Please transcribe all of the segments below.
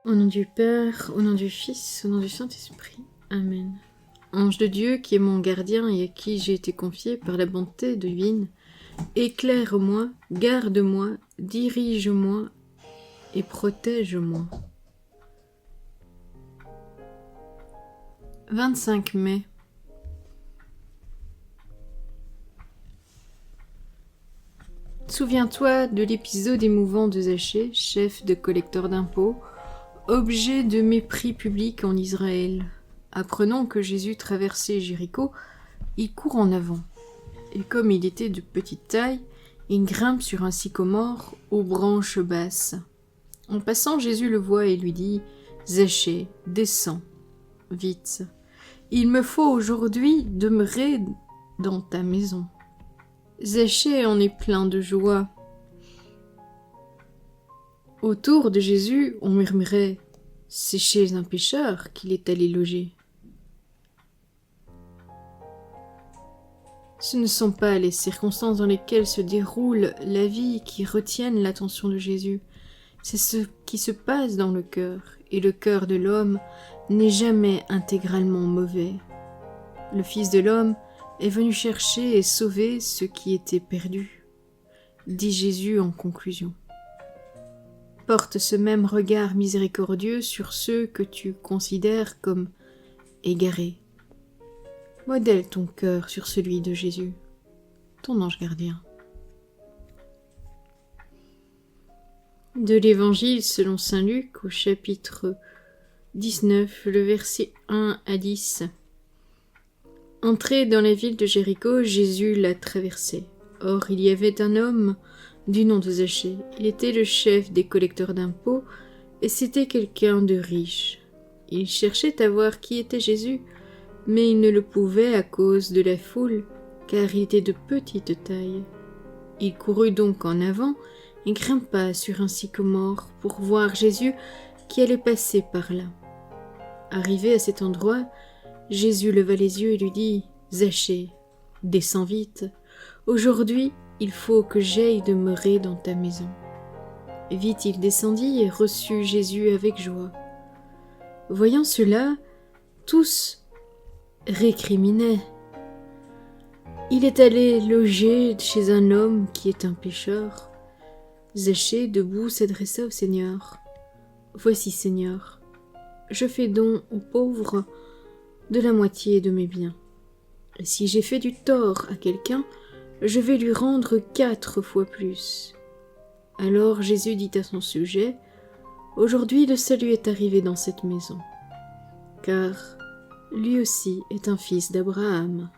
Au nom du Père, au nom du Fils, au nom du Saint-Esprit. Amen. Ange de Dieu, qui est mon gardien et à qui j'ai été confié par la bonté divine, éclaire-moi, garde-moi, dirige-moi et protège-moi. 25 mai. Souviens-toi de l'épisode émouvant de Zachée, chef de collecteur d'impôts, objet de mépris public en Israël. Apprenant que Jésus traversait Jéricho, il court en avant. Et comme il était de petite taille, il grimpe sur un sycomore aux branches basses. En passant, Jésus le voit et lui dit « Zachée, descends, vite. Il me faut aujourd'hui demeurer dans ta maison. » Zachée en est plein de joie. Autour de Jésus, on murmurait « C'est chez un pécheur qu'il est allé loger. » Ce ne sont pas les circonstances dans lesquelles se déroule la vie qui retiennent l'attention de Jésus. C'est ce qui se passe dans le cœur, et le cœur de l'homme n'est jamais intégralement mauvais. Le Fils de l'homme est venu chercher et sauver ce qui était perdu, dit Jésus en conclusion. Porte ce même regard miséricordieux sur ceux que tu considères comme égarés. Modèle ton cœur sur celui de Jésus, ton ange gardien. De l'Évangile selon saint Luc au chapitre 19, le verset 1 à 10. Entré dans la ville de Jéricho, Jésus la traversait. Or, il y avait un homme du nom de Zachée. Il était le chef des collecteurs d'impôts et c'était quelqu'un de riche. Il cherchait à voir qui était Jésus, mais il ne le pouvait à cause de la foule, car il était de petite taille. Il courut donc en avant et grimpa sur un sycomore pour voir Jésus qui allait passer par là. Arrivé à cet endroit, Jésus leva les yeux et lui dit « Zachée, descends vite. Aujourd'hui, il faut que j'aille demeurer dans ta maison. » Vite il descendit et reçut Jésus avec joie. Voyant cela, tous récriminaient. Il est allé loger chez un homme qui est un pécheur. Zachée, debout, s'adressa au Seigneur. « Voici, Seigneur, je fais don aux pauvres de la moitié de mes biens. Et si j'ai fait du tort à quelqu'un, je vais lui rendre 4 fois plus. » Alors Jésus dit à son sujet, « Aujourd'hui le salut est arrivé dans cette maison, car lui aussi est un fils d'Abraham.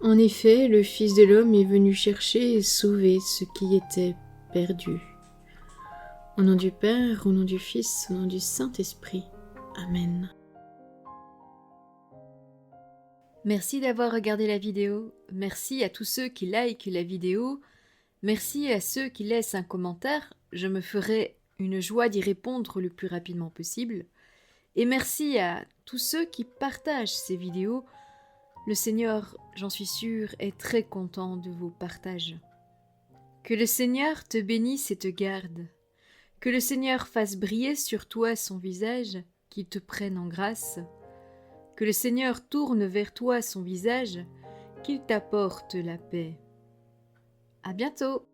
En effet, le Fils de l'homme est venu chercher et sauver ce qui était perdu. » Au nom du Père, au nom du Fils, au nom du Saint-Esprit. Amen. Merci d'avoir regardé la vidéo. Merci à tous ceux qui likent la vidéo. Merci à ceux qui laissent un commentaire. Je me ferai une joie d'y répondre le plus rapidement possible. Et merci à tous ceux qui partagent ces vidéos. Le Seigneur, j'en suis sûre, est très content de vos partages. Que le Seigneur te bénisse et te garde. Que le Seigneur fasse briller sur toi son visage, qu'il te prenne en grâce. Que le Seigneur tourne vers toi son visage, qu'il t'apporte la paix. À bientôt!